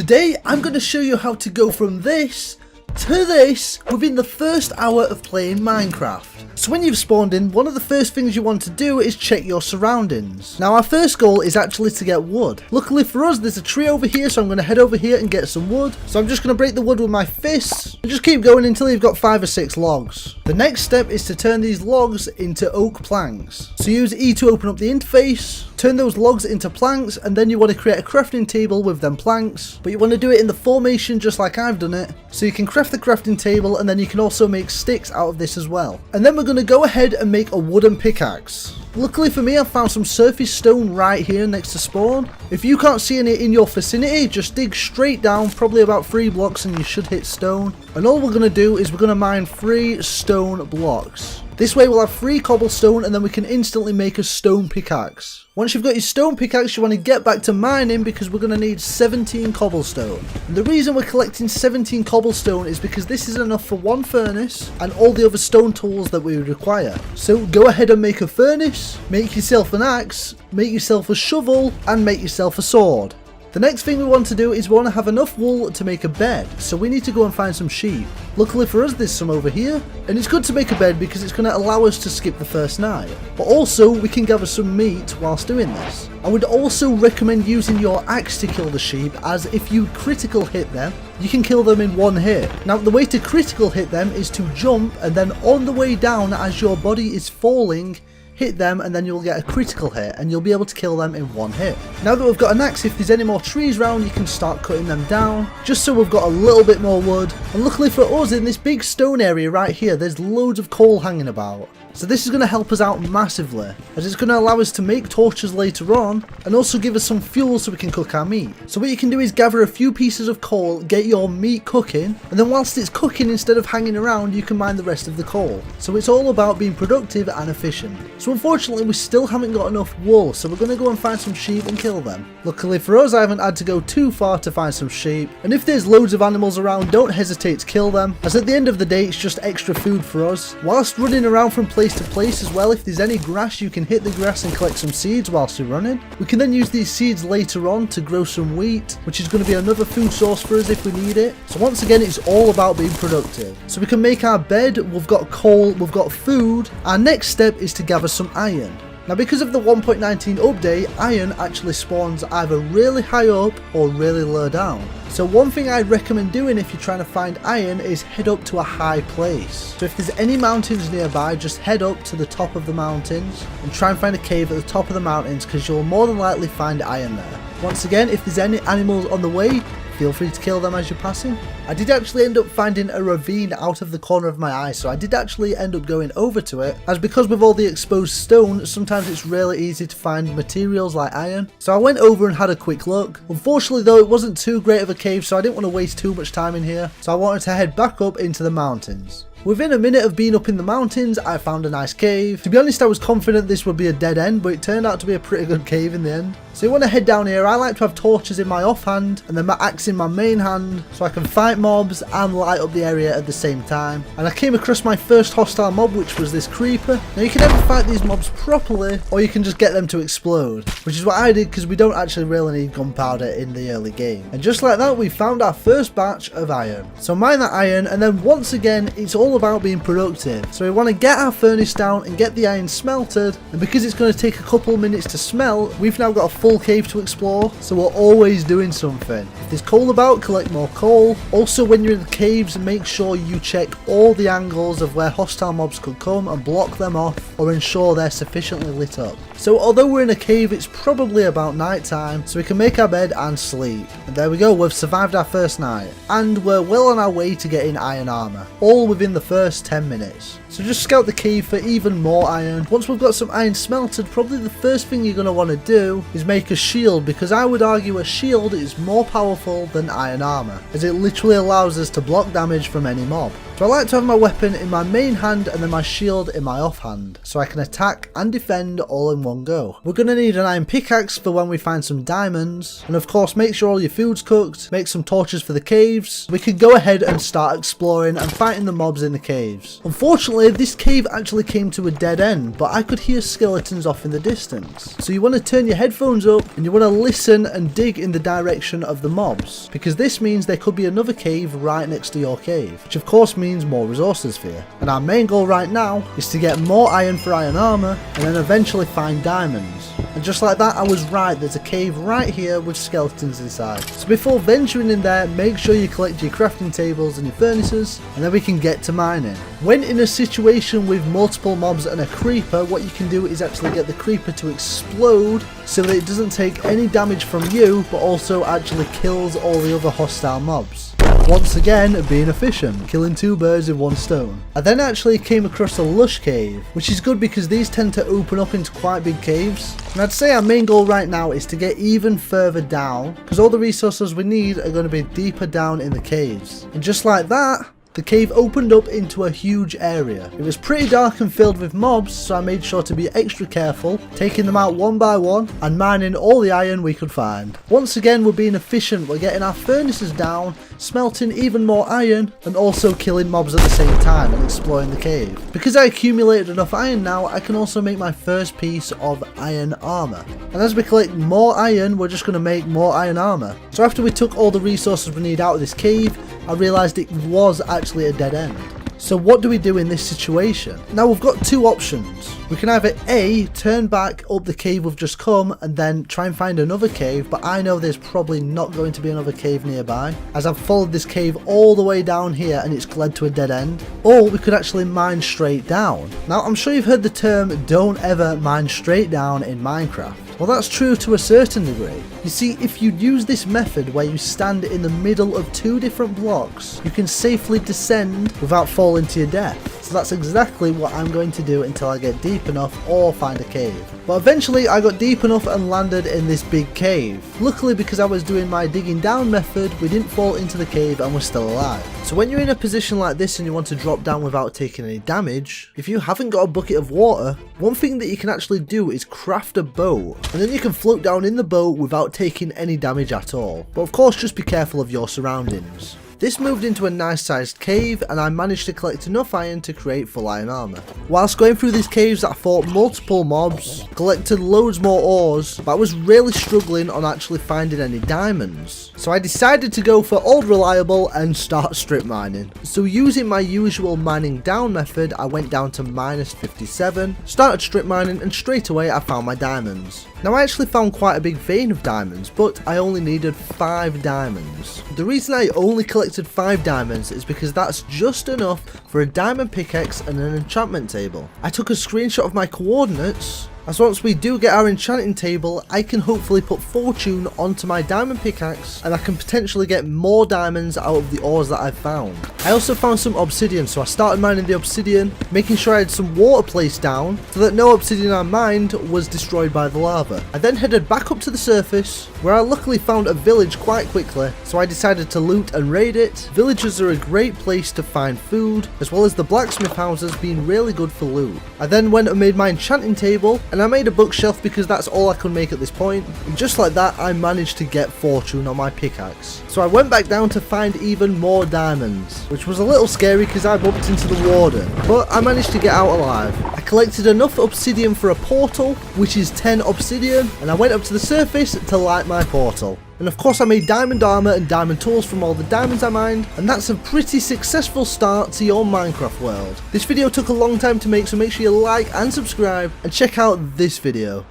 Today I'm going to show you how to go from this to this within the first hour of playing Minecraft. So when you've spawned in, one of the first things you want to do is check your surroundings. Now our first goal is actually to get wood. Luckily for us there's a tree over here, so I'm going to head over here and get some wood. So I'm just going to break the wood with my fists and just keep going until you've got 5 or 6 logs. The next step is to turn these logs into oak planks. So use E to open up the interface, turn those logs into planks, and then you want to create a crafting table with them planks, but you want to do it in the formation just like I've done it. So you can craft the crafting table, and then you can also make sticks out of this as well. And then we're going to go ahead and make a wooden pickaxe. Luckily for me, I've found some surface stone right here next to spawn. If you can't see any in your vicinity, just dig straight down, probably about 3 blocks, and you should hit stone. And all we're going to do is we're going to mine 3 stone blocks. This way we'll have 3 cobblestone, and then we can instantly make a stone pickaxe. Once you've got your stone pickaxe, you want to get back to mining because we're going to need 17 cobblestone. And the reason we're collecting 17 cobblestone is because this is enough for 1 furnace and all the other stone tools that we would require. So go ahead and make a furnace, make yourself an axe, make yourself a shovel, and make yourself a sword. The next thing we want to do is we want to have enough wool to make a bed, so we need to go and find some sheep. Luckily for us there's some over here, and it's good to make a bed because it's going to allow us to skip the first night. But also we can gather some meat whilst doing this. I would also recommend using your axe to kill the sheep, as if you critical hit them, you can kill them in 1 hit. Now the way to critical hit them is to jump, and then on the way down as your body is falling, hit them, and then you'll get a critical hit and you'll be able to kill them in 1 hit. Now that we've got an axe, if there's any more trees around, you can start cutting them down, just so we've got a little bit more wood. And luckily for us, in this big stone area right here, there's loads of coal hanging about. So this is going to help us out massively, as it's going to allow us to make torches later on, and also give us some fuel so we can cook our meat. So what you can do is gather a few pieces of coal, get your meat cooking, and then whilst it's cooking, instead of hanging around, you can mine the rest of the coal. So it's all about being productive and efficient. So unfortunately we still haven't got enough wool, so we're going to go and find some sheep and kill them. Luckily for us, I haven't had to go too far to find some sheep, and if there's loads of animals around, don't hesitate to kill them, as at the end of the day it's just extra food for us. Whilst running around from place to place as well, if there's any grass, you can hit the grass and collect some seeds whilst you're running. We can then use these seeds later on to grow some wheat, which is going to be another food source for us if we need it. So once again, it's all about being productive. So we can make our bed, we've got coal, we've got food. Our next step is to gather some iron. Now because of the 1.19 update, iron actually spawns either really high up or really low down. So one thing I'd recommend doing if you're trying to find iron is head up to a high place. So if there's any mountains nearby, just head up to the top of the mountains and try and find a cave at the top of the mountains, because you'll more than likely find iron there. Once again, if there's any animals on the way, feel free to kill them as you're passing. I did actually end up finding a ravine out of the corner of my eye, so I did actually end up going over to it, as because with all the exposed stone, sometimes it's really easy to find materials like iron. So I went over and had a quick look. Unfortunately though, it wasn't too great of a cave, so I didn't want to waste too much time in here, so I wanted to head back up into the mountains. Within a minute of being up in the mountains, I found a nice cave. To be honest, I was confident this would be a dead end, but it turned out to be a pretty good cave in the end. So you want to head down here. I like to have torches in my offhand and then my axe in my main hand, so I can fight mobs and light up the area at the same time. And I came across my first hostile mob, which was this creeper. Now you can either fight these mobs properly, or you can just get them to explode, which is what I did because we don't actually really need gunpowder in the early game. And just like that, we found our first batch of iron. So mine that iron, and then once again, it's all about being productive. So we want to get our furnace down and get the iron smelted, and because it's going to take a couple minutes to smelt, we've now got a full cave to explore, so we're always doing something. If there's coal about, collect more coal. Also when you're in the caves, make sure you check all the angles of where hostile mobs could come and block them off, or ensure they're sufficiently lit up. So although we're in a cave, it's probably about night time, so we can make our bed and sleep. And there we go, we've survived our first night, and we're well on our way to getting iron armor, all within the first 10 minutes. So just scout the cave for even more iron. Once we've got some iron smelted, probably the first thing you're going to want to do is make a shield, because I would argue a shield is more powerful than iron armor, as it literally allows us to block damage from any mob. So I like to have my weapon in my main hand and then my shield in my offhand, so I can attack and defend all in one go. We're going to need an iron pickaxe for when we find some diamonds, and of course make sure all your food's cooked, make some torches for the caves. We can go ahead and start exploring and fighting the mobs in in the caves. Unfortunately, this cave actually came to a dead end, but I could hear skeletons off in the distance. So you want to turn your headphones up and you want to listen and dig in the direction of the mobs, because this means there could be another cave right next to your cave, which of course means more resources for you. And our main goal right now is to get more iron for iron armor and then eventually find diamonds. And just like that, I was right, there's a cave right here with skeletons inside. So before venturing in there, make sure you collect your crafting tables and your furnaces, and then we can get to mining. When in a situation with multiple mobs and a creeper, what you can do is actually get the creeper to explode so that it doesn't take any damage from you, but also actually kills all the other hostile mobs. Once again, being efficient, killing 2 birds with 1 stone. I then actually came across a lush cave, which is good because these tend to open up into quite big caves. And I'd say our main goal right now is to get even further down, because all the resources we need are going to be deeper down in the caves. And just like that, the cave opened up into a huge area. It was pretty dark and filled with mobs, so I made sure to be extra careful, taking them out one by one and mining all the iron we could find. Once again, we're being efficient, we're getting our furnaces down, smelting even more iron, and also killing mobs at the same time and exploring the cave. Because I accumulated enough iron now, I can also make my first piece of iron armor. And as we collect more iron, we're just going to make more iron armor. So after we took all the resources we need out of this cave, I realised it was actually a dead end. So what do we do in this situation? Now we've got 2 options. We can either A, turn back up the cave we've just come and then try and find another cave, but I know there's probably not going to be another cave nearby, as I've followed this cave all the way down here and it's led to a dead end. Or we could actually mine straight down. Now I'm sure you've heard the term don't ever mine straight down in Minecraft. Well, that's true to a certain degree. You see, if you use this method where you stand in the middle of 2 different blocks, you can safely descend without falling to your death. So that's exactly what I'm going to do until I get deep enough or find a cave. But eventually I got deep enough and landed in this big cave. Luckily, because I was doing my digging down method, we didn't fall into the cave and we're still alive. So when you're in a position like this and you want to drop down without taking any damage, if you haven't got a bucket of water, one thing that you can actually do is craft a boat, and then you can float down in the boat without taking any damage at all. But of course, just be careful of your surroundings. This moved into a nice sized cave and I managed to collect enough iron to create full iron armor. Whilst going through these caves, I fought multiple mobs, collected loads more ores, but I was really struggling on actually finding any diamonds. So I decided to go for old reliable and start strip mining. So using my usual mining down method, I went down to -57, started strip mining, and straight away I found my diamonds. Now I actually found quite a big vein of diamonds, but I only needed 5 diamonds. The reason I only collected 5 diamonds is because that's just enough for a diamond pickaxe and an enchantment table. I took a screenshot of my coordinates, as once we do get our enchanting table, I can hopefully put fortune onto my diamond pickaxe and I can potentially get more diamonds out of the ores that I've found. I also found some obsidian, so I started mining the obsidian, making sure I had some water placed down so that no obsidian I mined was destroyed by the lava. I then headed back up to the surface, where I luckily found a village quite quickly, so I decided to loot and raid it. Villages are a great place to find food, as well as the blacksmith houses being really good for loot. I then went and made my enchanting table, and I made a bookshelf because that's all I could make at this point, and just like that I managed to get fortune on my pickaxe. So I went back down to find even more diamonds, which was a little scary because I bumped into the warden, but I managed to get out alive. I collected enough obsidian for a portal, which is 10 obsidian, and I went up to the surface to light my portal. And of course I made diamond armor and diamond tools from all the diamonds I mined, and that's a pretty successful start to your Minecraft world. This video took a long time to make, so make sure you like and subscribe and check out this video.